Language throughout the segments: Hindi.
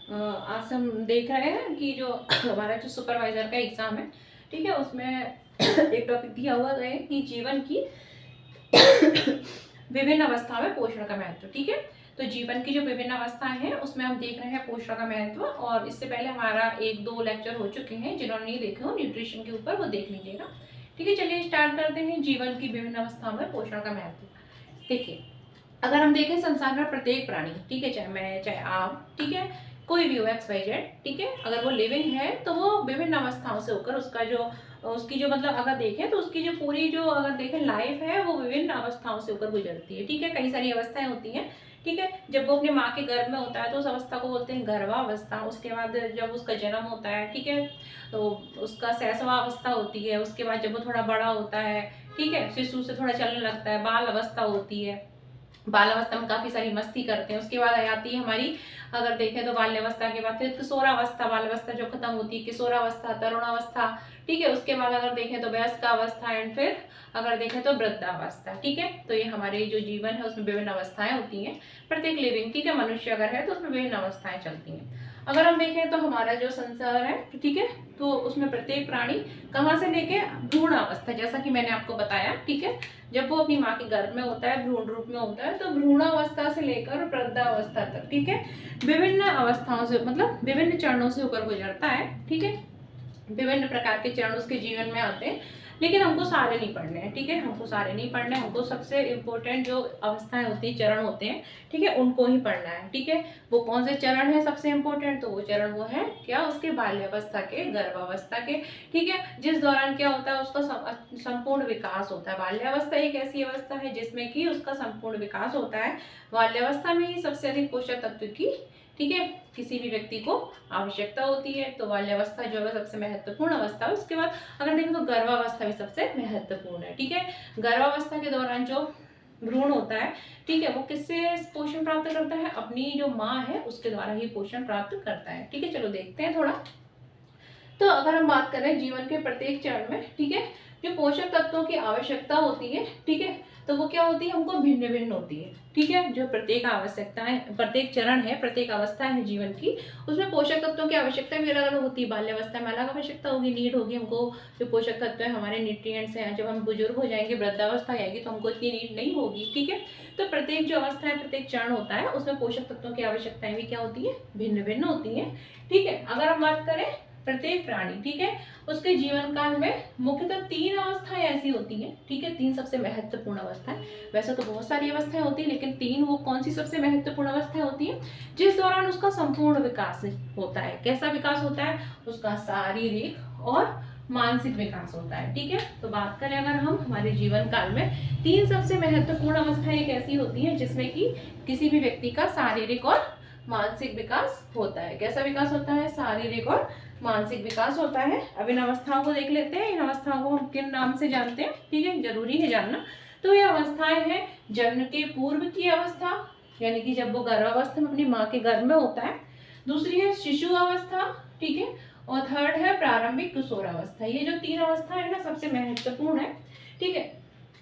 आज हम देख रहे हैं कि जो हमारा जो सुपरवाइजर का एग्जाम है, ठीक है, उसमें एक टॉपिक दिया हुआ है कि जीवन की विभिन्न अवस्था में पोषण का महत्व। ठीक है, तो जीवन की जो विभिन्न अवस्थाएं हैं उसमें हम देख रहे हैं पोषण का महत्व, और इससे पहले हमारा 1-2 लेक्चर हो चुके हैं। जिन्होंने नहीं देखे हो न्यूट्रिशन के ऊपर, वो देख लीजिएगा। ठीक है, चलिए स्टार्ट करते हैं जीवन की विभिन्न अवस्थाओं में पोषण का महत्व। देखिए, अगर हम देखें संसार में प्रत्येक प्राणी, ठीक है, चाहे मैं चाहे आप, ठीक है, कोई भी हो XYZ, ठीक है, अगर वो लिविंग है तो वो विभिन्न अवस्थाओं से होकर उसकी जो मतलब अगर देखें तो उसकी जो पूरी जो अगर देखें लाइफ है वो विभिन्न अवस्थाओं से होकर गुजरती है। ठीक है, कई सारी अवस्थाएं होती हैं। ठीक है, जब वो अपने माँ के गर्भ में होता है तो उस अवस्था को बोलते हैं गर्भावस्था। उसके बाद जब उसका जन्म होता है, ठीक है, तो उसका शैशवावस्था होती है। उसके बाद जब वो थोड़ा बड़ा होता है, ठीक है, शिशु से थोड़ा चलने लगता है, बाल अवस्था होती है। बाल अवस्था में काफी सारी मस्ती करते हैं। उसके बाद आ जाती है हमारी, अगर देखें तो बाल्यावस्था के बाद फिर किशोरावस्था, बाल अवस्था जो खत्म होती है, किशोरावस्था, तरुणावस्था। ठीक है, उसके बाद अगर देखें तो वयस्कावस्था, एंड फिर अगर देखें तो वृद्धावस्था। ठीक है, तो ये हमारे जो जीवन है उसमें विभिन्न अवस्थाएं होती हैं। प्रत्येक लिविंग, ठीक है, मनुष्य अगर है तो उसमें विभिन्न अवस्थाएं चलती हैं। अगर हम देखें तो हमारा जो संसार है, ठीक है, तो उसमें प्रत्येक प्राणी कहाँ से लेके भ्रूण अवस्था, जैसा कि मैंने आपको बताया, ठीक है, जब वो अपनी माँ के गर्भ में होता है, भ्रूण रूप में होता है, तो भ्रूणावस्था से लेकर वृद्धावस्था तक, ठीक है, विभिन्न अवस्थाओं से मतलब विभिन्न चरणों से होकर गुजरता है। ठीक है, विभिन्न प्रकार के चरण उसके जीवन में आते हैं, लेकिन हमको सारे नहीं पढ़ने हैं। ठीक है, हमको सारे नहीं पढ़ने हैं, हमको सबसे इम्पोर्टेंट जो अवस्थाएं होती हैं, चरण होते हैं, ठीक है, उनको ही पढ़ना है। ठीक है, वो कौन से चरण है सबसे इम्पोर्टेंट, तो वो चरण वो है क्या, उसके बाल्यावस्था के, गर्भावस्था के। ठीक है, जिस दौरान क्या होता है, उसका संपूर्ण विकास होता है। बाल्यावस्था एक ऐसी अवस्था है जिसमें कि उसका संपूर्ण विकास होता है। बाल्यावस्था में ही सबसे अधिक पोषक तत्व की, ठीक है, किसी भी व्यक्ति को आवश्यकता होती है। तो बाल्यावस्था जो है सबसे महत्वपूर्ण अवस्था है। उसके बाद अगर देखें तो गर्भावस्था भी सबसे महत्वपूर्ण है। ठीक है, गर्भावस्था के दौरान जो भ्रूण होता है, ठीक है, वो किससे पोषण प्राप्त करता है, अपनी जो माँ है उसके द्वारा ही पोषण प्राप्त करता है। ठीक है, चलो देखते हैं थोड़ा। तो अगर हम बात करें जीवन के प्रत्येक चरण में, ठीक है, जो पोषक तत्वों की आवश्यकता होती है, ठीक है, तो वो क्या होती है, हमको भिन्न भिन्न होती है। ठीक है, जो प्रत्येक आवश्यकताएं, प्रत्येक चरण है, प्रत्येक अवस्था है जीवन की, उसमें पोषक तत्वों की आवश्यकता भी अलग अलग होती है। बाल्यावस्था में अलग आवश्यकता होगी, नीड होगी हमको, जो पोषक तत्व है हमारे न्यूट्रिएंट्स हैं। जब हम बुजुर्ग हो जाएंगे, वृद्धावस्था आएगी, तो हमको इतनी नीड नहीं होगी। ठीक है, तो प्रत्येक जो अवस्था है, प्रत्येक चरण होता है, उसमें पोषक तत्वों की आवश्यकताएं भी क्या होती है, भिन्न भिन्न होती है। ठीक है, अगर हम बात करें प्रत्येक प्राणी, ठीक है, उसके जीवन काल में मुख्यतः 3 अवस्थाएं ऐसी होती हैं। ठीक है, 3 सबसे महत्वपूर्ण अवस्थाएं। वैसे तो बहुत सारी अवस्थाएं होती हैं, लेकिन 3 वो कौन सी सबसे महत्वपूर्ण अवस्थाएं होती हैं, जिस दौरान उसका संपूर्ण विकास होता है। कैसा विकास होता है, उसका शारीरिक और मानसिक विकास होता है। ठीक है, तो बात करें अगर हम हमारे जीवन काल में 3 सबसे महत्वपूर्ण अवस्थाएं एक ऐसी होती हैं जिसमें कि किसी भी व्यक्ति का शारीरिक और मानसिक विकास होता है। कैसा विकास होता है, शारीरिक और मानसिक विकास होता है। अब इन अवस्थाओं को देख लेते हैं। इन अवस्थाओं को हम किन नाम से जानते हैं, ठीक है, जरूरी है जानना। तो ये अवस्थाएं हैं जन्म के पूर्व की अवस्था, यानी कि जब वो गर्भावस्था में अपनी माँ के गर्भ में होता है। दूसरी है शिशु अवस्था, ठीक है, और थर्ड है प्रारंभिक किशोरावस्था। ये जो 3 अवस्था है ना, सबसे महत्वपूर्ण है। ठीक है,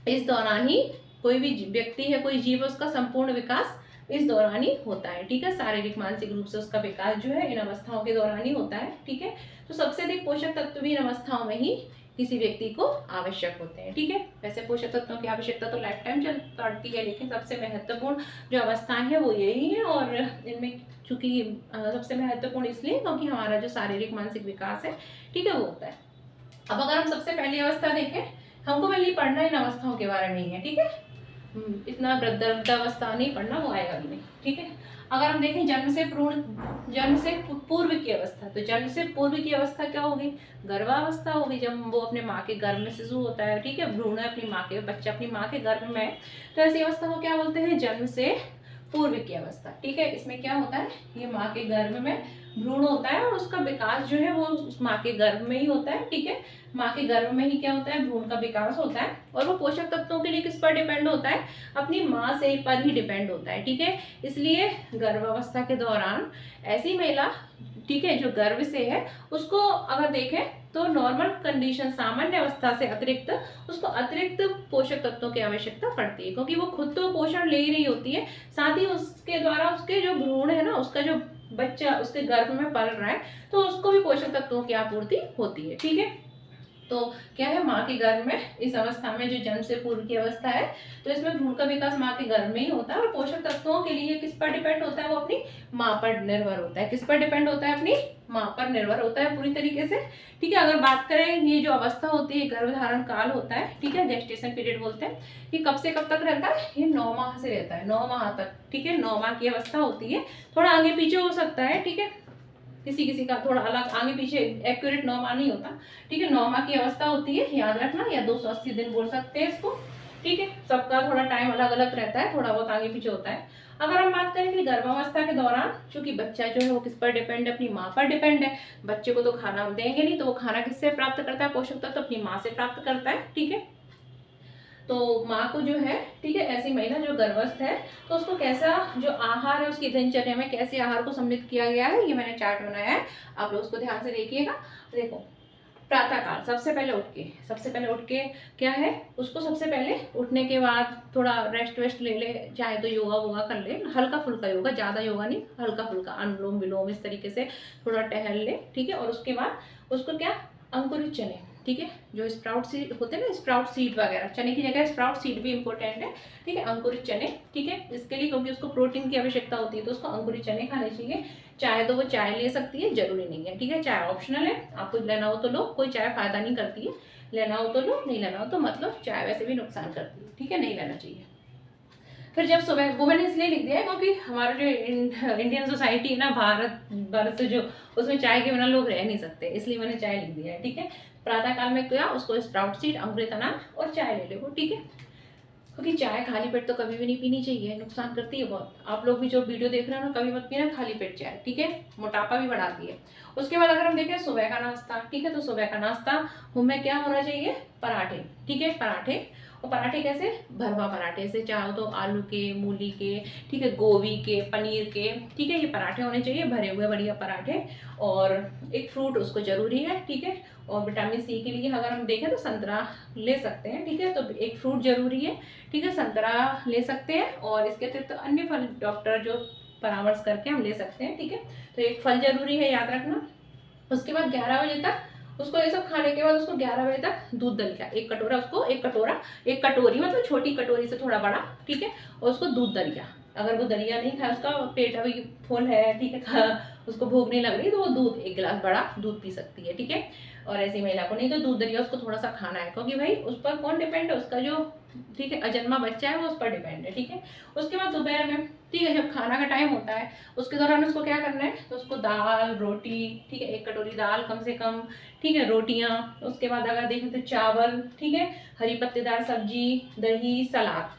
इस दौरान ही कोई भी व्यक्ति है, कोई जीव, उसका संपूर्ण विकास इस दौरान ही होता है। ठीक है, शारीरिक मानसिक रूप से उसका विकास जो है इन अवस्थाओं के दौरान ही होता है। ठीक है, तो सबसे अधिक पोषक तत्व भी इन अवस्थाओं में ही किसी व्यक्ति को आवश्यक होते हैं। ठीक है, वैसे पोषक तत्वों की आवश्यकता तो लाइफ टाइम चल पड़ती है, लेकिन सबसे महत्वपूर्ण जो अवस्थाएं हैं वो यही है। और इनमें चूंकि सबसे महत्वपूर्ण इसलिए क्योंकि हमारा जो शारीरिक मानसिक विकास है, ठीक है, वो होता है। अब अगर हम सबसे पहली अवस्था देखें, हमको पहले पढ़ना इन अवस्थाओं के बारे में ही है। ठीक है, इतना वृद्धावस्था नहीं पढ़ना, वो आएगा भी नहीं। ठीक है, अगर हम देखें जन्म से पूर्व की अवस्था, तो जन्म से पूर्व की अवस्था क्या होगी, गर्भावस्था होगी, जब वो अपने माँ के गर्भ में शिशु होता है। ठीक है, भ्रूण है अपनी माँ के, बच्चा अपनी माँ के गर्भ में है, तो ऐसी अवस्था को क्या बोलते हैं, जन्म से पूर्व की अवस्था। ठीक है, इसमें क्या होता है, ये माँ के गर्भ में भ्रूण होता है और उसका विकास जो है वो उस माँ के गर्भ में ही होता है। ठीक है, माँ के गर्भ में ही क्या होता है, भ्रूण का विकास होता है, और वो पोषक तत्वों के लिए किस पर डिपेंड होता है, अपनी माँ से पर ही डिपेंड होता है। ठीक है, इसलिए गर्भावस्था के दौरान ऐसी महिला, ठीक है, जो गर्भ से है, उसको अगर देखें तो नॉर्मल कंडीशन, सामान्य अवस्था से अतिरिक्त उसको अतिरिक्त पोषक तत्वों की आवश्यकता पड़ती है, क्योंकि वो खुद तो पोषण ले ही रही होती है, साथ ही उसके द्वारा उसके जो भ्रूण है ना, उसका जो बच्चा उसके गर्भ में पल रहा है तो उसको भी पोषक तत्वों की आपूर्ति होती है। ठीक है, तो क्या है, माँ के गर्भ में इस अवस्था में जो जन्म से पूर्व की अवस्था है, तो इसमें भ्रूण का विकास माँ के गर्भ में ही होता है और पोषक तत्वों के लिए किस पर डिपेंड होता है, वो अपनी माँ पर निर्भर होता है। किस पर डिपेंड होता है, अपनी माँ पर निर्भर होता है पूरी तरीके से। ठीक है, अगर बात करें ये जो अवस्था होती है गर्भधारण काल होता है, ठीक है, जेस्टेशन पीरियड बोलते हैं, ये कब से कब तक रहता है, ये 9 माह से रहता है, 9 माह तक। ठीक है, 9 माह की अवस्था होती है, थोड़ा आगे पीछे हो सकता है। ठीक है, किसी किसी का थोड़ा अलग आगे पीछे, एक्यूरेट 9 माह नहीं होता। ठीक है, 9 माह की अवस्था होती है, याद रखना, या 280 दिन बोल सकते हैं इसको। ठीक है, सबका थोड़ा टाइम अलग अलग रहता है, थोड़ा बहुत आगे पीछे होता है। अगर हम बात करें कि गर्भावस्था के दौरान चूंकि बच्चा जो है वो किस पर डिपेंड है, अपनी माँ पर डिपेंड है। बच्चे को तो खाना हम देंगे नहीं, तो वो खाना किससे प्राप्त करता है, पोषक तत्व तो अपनी माँ से प्राप्त करता है। ठीक है, तो माँ को जो है, ठीक है, ऐसी महिला जो गर्भस्थ है तो उसको कैसा जो आहार है, उसकी दिनचर्या में कैसे आहार को सम्मिलित किया गया है, ये मैंने चार्ट बनाया है, आप लोग उसको ध्यान से देखिएगा। देखो, प्रातःकाल सबसे पहले उठ के क्या है, उसको सबसे पहले उठने के बाद थोड़ा रेस्ट वेस्ट ले ले, चाहे तो योगा वोगा कर ले, हल्का फुल्का योगा, ज़्यादा योगा नहीं, हल्का फुल्का अनुलोम विलोम इस तरीके से थोड़ा टहल ले। ठीक है, और उसके बाद उसको क्या, अंकुरित चने, ठीक है, जो स्प्राउट सीड होते हैं ना, स्प्राउट सीड वगैरह, चने की जगह स्प्राउट सीड भी इंपॉर्टेंट है। ठीक है, अंकुरित चने, ठीक है, इसके लिए क्योंकि उसको प्रोटीन की आवश्यकता होती है तो उसको अंकुरित चने खाने चाहिए। चाहे तो वो चाय ले सकती है, जरूरी नहीं है। ठीक है, चाय ऑप्शनल है, आपको लेना हो तो लो, कोई चाय फायदा नहीं करती है, लेना हो तो लो, नहीं लेना हो तो मत लो, चाय वैसे भी नुकसान करती है। ठीक है, नहीं लेना चाहिए। फिर जब सुबह, वो मैंने इसलिए लिख दिया है क्योंकि हमारा जो इंडियन सोसाइटी है ना, भारत वर्ष जो, उसमें चाय के बिना लोग रह नहीं सकते, इसलिए मैंने चाय लिख दिया है। ठीक है, प्रातः काल में क्या, उसको स्प्राउट सीड, अंकुरित अनाज और चाय ले लो। ठीक है, क्योंकि चाय खाली पेट तो कभी भी नहीं पीनी चाहिए, नुकसान करती है बहुत। आप लोग भी जो वीडियो देख रहे हो ना, कभी मत पीना खाली पेट चाय। ठीक है, मोटापा भी बढ़ाती है। उसके बाद अगर हम देखें सुबह का नाश्ता, ठीक है, तो सुबह का नाश्ता हमें क्या होना चाहिए, पराठे। ठीक है, पराठे, और पराठे कैसे, भरवा पराठे से, चाहो तो आलू के, मूली के, ठीक है, गोभी के, पनीर के। ठीक है, ये पराठे होने चाहिए, भरे हुए बढ़िया पराठे, और एक फ्रूट उसको जरूरी है। ठीक है, और विटामिन सी के लिए अगर हम देखें तो संतरा ले सकते हैं। ठीक है, तो एक फ्रूट जरूरी है। ठीक है, संतरा ले सकते हैं, और इसके अतिरिक्त तो अन्य फल डॉक्टर जो परामर्श करके हम ले सकते हैं। ठीक है, तो एक फल जरूरी है, याद रखना। उसके बाद 11 बजे तक उसको, ये सब खाने के बाद उसको 11 बजे तक दूध दलिया, एक कटोरा, उसको एक कटोरी मतलब छोटी कटोरी से थोड़ा बड़ा। ठीक है, और उसको दूध दलिया, अगर वो दलिया नहीं खाए, उसका पेट अभी फुल है, ठीक है, उसको भूख नहीं लग रही, तो वो दूध, एक गिलास बड़ा दूध पी सकती है। ठीक है, और ऐसी महिला को नहीं तो दूध दलिया उसको थोड़ा सा खाना है, क्योंकि भाई उस पर कौन डिपेंड है, उसका जो, ठीक है, अजन्मा बच्चा है वो उस पर डिपेंड है। ठीक है, उसके बाद दोपहर में, ठीक है, जब खाना का टाइम होता है उसके दौरान उसको क्या करना है, तो उसको दाल रोटी, ठीक है, एक कटोरी दाल कम से कम, ठीक है, रोटियां, उसके बाद अगर देखें तो चावल, ठीक है, हरी पत्तेदार सब्जी, दही, सलाद।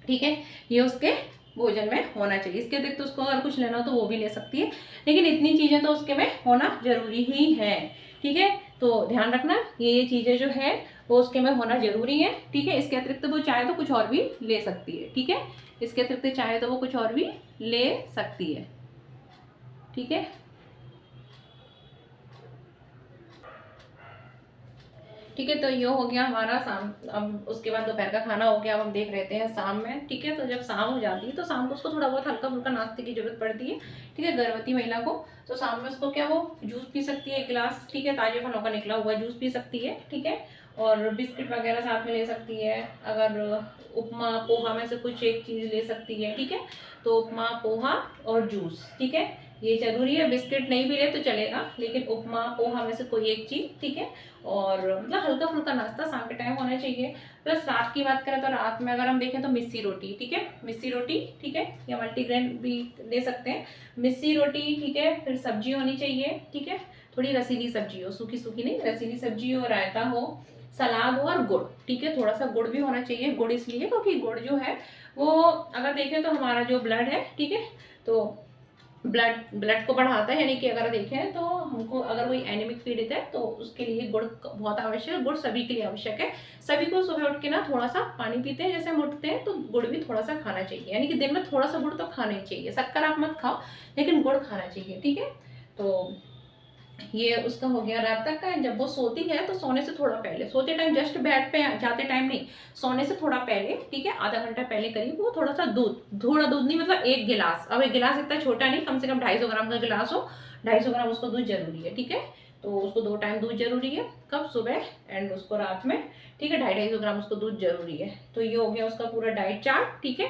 ठीक है, ये उसके भोजन में होना चाहिए। इसके अतिरिक्त उसको अगर कुछ लेना हो तो वो भी ले सकती है, लेकिन इतनी चीजें तो उसके में होना जरूरी ही है। ठीक है, तो ध्यान रखना, ये चीजें जो है वो उसके में होना जरूरी है। ठीक है, इसके अतिरिक्त वो चाहे तो कुछ और भी ले सकती है। ठीक है, इसके अतिरिक्त चाहे तो वो कुछ और भी ले सकती है। ठीक है, ठीक है, तो ये हो गया हमारा शाम। अब उसके बाद दोपहर का खाना हो गया, अब हम देख रहे हैं शाम में। ठीक है, तो जब शाम हो जाती है तो शाम को उसको थोड़ा बहुत हल्का फुल्का नाश्ते की जरूरत पड़ती है। ठीक है, गर्भवती महिला को तो शाम में उसको क्या, वो जूस पी सकती है 1 गिलास, ठीक है, ताजे फलों का निकला हुआ जूस पी सकती है। ठीक है, और बिस्किट वगैरह साथ में ले सकती है। अगर उपमा पोहा में से कुछ एक चीज़ ले सकती है। ठीक है, तो उपमा पोहा और जूस, ठीक है, ये जरूरी है। बिस्किट नहीं भी ले तो चलेगा, लेकिन उपमा पोहा में से कोई एक चीज, ठीक है, और मतलब हल्का फुल्का नाश्ता शाम के टाइम होना चाहिए। प्लस रात की बात करें तो रात में अगर हम देखें तो मिस्सी रोटी, ठीक है, मिस्सी रोटी, ठीक है, या मल्टीग्रेन भी ले सकते हैं। मिस्सी रोटी, ठीक है, फिर सब्जी होनी चाहिए, ठीक है, थोड़ी रसीली सब्जी हो, सूखी सूखी नहीं, रसीली सब्जी हो, रायता हो, सलाद हो और गुड़। ठीक है, थोड़ा सा गुड़ भी होना चाहिए। गुड़ इसलिए क्योंकि गुड़ जो है वो अगर देखें तो हमारा जो ब्लड है, ठीक है, तो ब्लड को बढ़ाता है। यानी कि अगर देखें तो हमको अगर कोई एनीमिक पीड़ित है तो उसके लिए गुड़ बहुत आवश्यक है। गुड़ सभी के लिए आवश्यक है। सभी को सुबह उठ के ना थोड़ा सा पानी पीते हैं, जैसे हम उठते हैं तो गुड़ भी थोड़ा सा खाना चाहिए। यानी कि दिन में थोड़ा सा गुड़ तो खाना ही चाहिए। शक्कर आप मत खाओ, लेकिन गुड़ खाना चाहिए। ठीक है, तो ये उसका हो गया रात तक का। जब वो सोती है तो सोने से थोड़ा पहले, सोते टाइम जस्ट बेड पे जाते टाइम नहीं, सोने से थोड़ा पहले, ठीक है, आधा घंटा पहले करीब वो थोड़ा सा दूध, थोड़ा दूध नहीं मतलब 1 गिलास, अब 1 गिलास इतना छोटा नहीं, कम से कम 250 ग्राम का गिलास हो, 250 ग्राम उसको दूध जरूरी है, ठीक है। तो उसको 2 टाइम दूध जरूरी है, कब, सुबह एंड उसको रात में, ठीक है, 250 ग्राम उसको दूध जरूरी है। तो ये हो गया उसका पूरा डाइट चार्ट, ठीक है।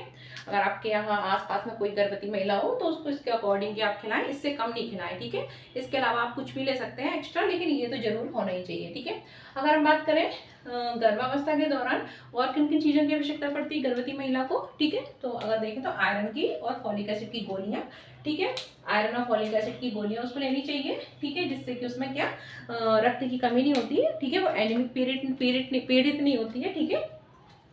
अगर आपके यहाँ आसपास में कोई गर्भवती महिला हो तो उसको इसके अकॉर्डिंग आप खिलाएं, इससे कम नहीं खिलाएं, ठीक है। इसके अलावा आप कुछ भी ले सकते हैं एक्स्ट्रा, लेकिन ये तो जरूर होना ही चाहिए, ठीक है। अगर हम बात करें गर्भावस्था के दौरान और किन किन चीज़ों की आवश्यकता पड़ती है गर्भवती महिला को, ठीक है, तो अगर देखें तो आयरन की और फॉलिक एसिड की गोलियां, ठीक है, आयरन और फॉलिक एसिड की गोलियां उसको लेनी चाहिए, ठीक है, जिससे कि उसमें क्या रक्त की कमी नहीं होती है, ठीक है, वो एनीमिक पीड़ित नहीं होती है, ठीक है।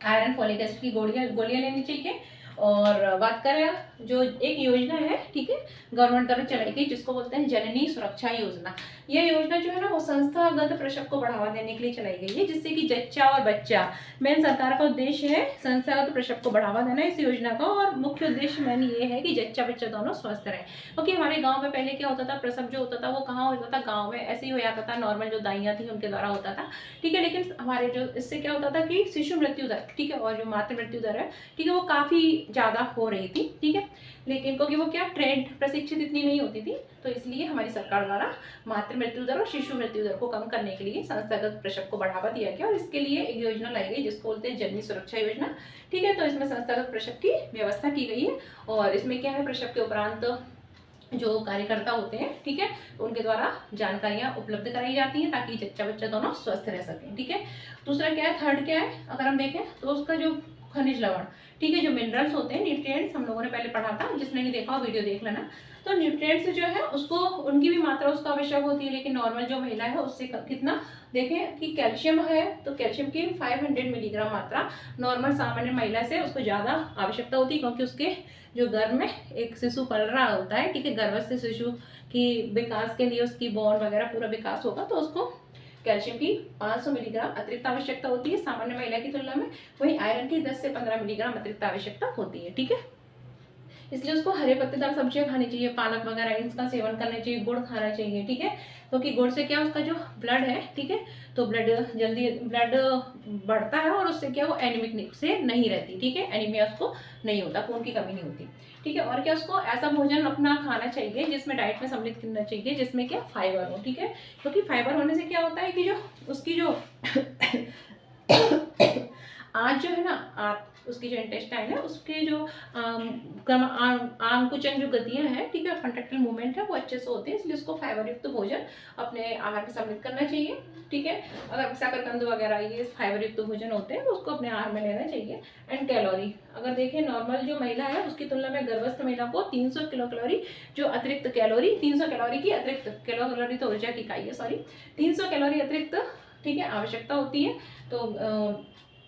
आयरन फॉलिक एसिड की गोलियां लेनी चाहिए। और बात करें जो एक योजना है, ठीक है, गवर्नमेंट द्वारा चलाई गई, जिसको बोलते हैं जननी सुरक्षा योजना। यह योजना जो है ना वो संस्थागत प्रसव को बढ़ावा देने के लिए चलाई गई है, जिससे कि जच्चा और बच्चा, मेन सरकार का उद्देश्य है संस्थागत प्रसव को बढ़ावा देना इस योजना का। और मुख्य उद्देश्य मेन ये है कि जच्चा बच्चा दोनों स्वस्थ रहें, क्योंकि हमारे गाँव में पहले क्या होता था, प्रसव जो होता था वो कहाँ होता था, गाँव में ऐसे ही हो जाता था, नॉर्मल जो दाइयाँ थी उनके द्वारा होता था, ठीक है। लेकिन हमारे जो इससे क्या होता था कि शिशु मृत्यु दर, ठीक है, और जो मातृ मृत्यु दर है, ठीक है, वो काफ़ी ज़्यादा हो रही थी, ठीक है। लेकिन क्योंकि वो क्या ट्रेंड प्रशिक्षित इतनी नहीं होती थी, तो इसलिए हमारी सरकार द्वारा मातृ मृत्यु दर और शिशु मृत्यु दर को कम करने के लिए संस्थागत प्रसव को बढ़ावा दिया गया, और इसके लिए एक योजना लाई गई जिसको बोलते हैं जननी सुरक्षा योजना, ठीक है। तो इसमें संस्थागत प्रसव की व्यवस्था की गई है, और इसमें क्या है, प्रसव के उपरांत जो कार्यकर्ता होते हैं, ठीक है, उनके द्वारा जानकारियां उपलब्ध कराई जाती हैं ताकि जच्चा बच्चा दोनों स्वस्थ रह सकें, ठीक है। दूसरा क्या है, थर्ड क्या है, अगर हम देखें तो उसका जो खनिज लवण, ठीक है, जो मिनरल्स होते हैं, न्यूट्रिएंट्स, हम लोगों ने पहले पढ़ा था, जिसने नहीं देखा हो वीडियो देख लेना। तो न्यूट्रिएंट्स जो है उसको, उनकी भी मात्रा उसको आवश्यक होती है, लेकिन नॉर्मल जो महिला है उससे कितना, देखें कि कैल्शियम है तो कैल्शियम की 500 मिलीग्राम मात्रा नॉर्मल सामान्य महिला से उसको ज़्यादा आवश्यकता होती है, क्योंकि उसके जो गर्भ में एक शिशु पल रहा होता है, ठीक है, गर्भस्थ शिशु की विकास के लिए उसकी बॉन वगैरह पूरा विकास होगा, तो उसको कैल्शियम की 500 मिलीग्राम अतिरिक्त आवश्यकता होती है सामान्य महिला की तुलना में। वहीं आयरन की 10 से 15 मिलीग्राम अतिरिक्त आवश्यकता होती है, ठीक है। इसलिए उसको हरे पत्तेदार सब्जियां खानी चाहिए, पालक वगैरह इसका सेवन करना चाहिए, गुड़ खाना चाहिए, ठीक है, क्योंकि गुड़ से क्या उसका जो ब्लड है, ठीक है, तो ब्लड जल्दी ब्लड बढ़ता है, और उससे क्या वो एनीमिक से नहीं रहती, ठीक है, एनीमिया उसको नहीं होता, खून की कमी नहीं होती, ठीक है। और क्या उसको ऐसा भोजन अपना खाना चाहिए जिसमें डाइट में सम्मिलित करना चाहिए जिसमें क्या फाइबर हो, ठीक है, क्योंकि फाइबर होने से क्या होता है कि जो उसकी जो आज जो है ना, उसकी जो इंटेस्टाइन है उसके जो आंकुचन जो गतियां हैं, ठीक है, कंट्रेक्टाइल मूवमेंट है वो अच्छे से होते हैं, इसलिए उसको फाइबर युक्त भोजन अपने आहार में सम्मिलित करना चाहिए, ठीक है। अगर शकरकंद वगैरह ये फाइबर युक्त भोजन होते हैं तो उसको अपने आहार में लेना चाहिए। एंड कैलोरी, अगर देखें नॉर्मल जो महिला है उसकी तुलना में गर्भस्थ महिला को 300 किलो कैलोरी जो अतिरिक्त कैलोरी, 300 कैलोरी की अतिरिक्त, किलो कैलोरी तो ऊर्जा की इकाई है, सॉरी, 300 कैलोरी अतिरिक्त, ठीक है, आवश्यकता होती है। तो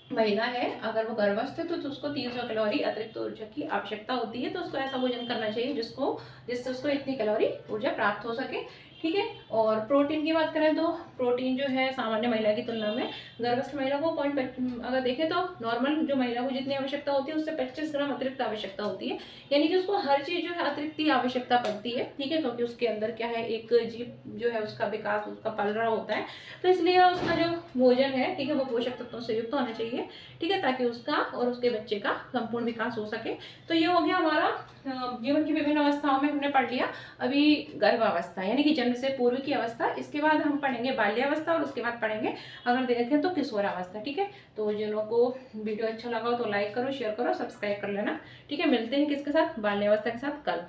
महिला है अगर वो गर्भस्थ है तो उसको 300 कैलोरी अतिरिक्त ऊर्जा की आवश्यकता होती है, तो उसको ऐसा भोजन करना चाहिए जिससे उसको इतनी कैलोरी ऊर्जा प्राप्त हो सके, ठीक है। और प्रोटीन की बात करें तो प्रोटीन जो है सामान्य महिला की तुलना में गर्भस्थ महिला को अगर देखें तो नॉर्मल जो महिला को जितनी आवश्यकता होती है उससे 25 ग्राम अतिरिक्त आवश्यकता होती है, यानी कि उसको हर चीज़ जो है अतिरिक्त ही आवश्यकता पड़ती है, ठीक है, क्योंकि उसके अंदर क्या है, एक जीव जो है उसका विकास उसका पल रहा होता है, तो इसलिए उसका जो भोजन है, ठीक है, वो पोषक तत्वों से युक्त होना चाहिए, ठीक है, ताकि उसका और उसके बच्चे का संपूर्ण विकास हो सके। तो ये हो गया हमारा जीवन की विभिन्न अवस्थाओं में हमने पढ़ लिया। अभी गर्भावस्था यानी कि जन्म से पूर्व की अवस्था, इसके बाद हम पढ़ेंगे बाल्यावस्था, और उसके बाद पढ़ेंगे अगर देखें तो किशोरावस्था, ठीक है। तो जिन लोगों को वीडियो अच्छा लगा हो तो लाइक करो, शेयर करो, सब्सक्राइब कर लेना, ठीक है। मिलते हैं किसके साथ, बाल्यावस्था के साथ कल।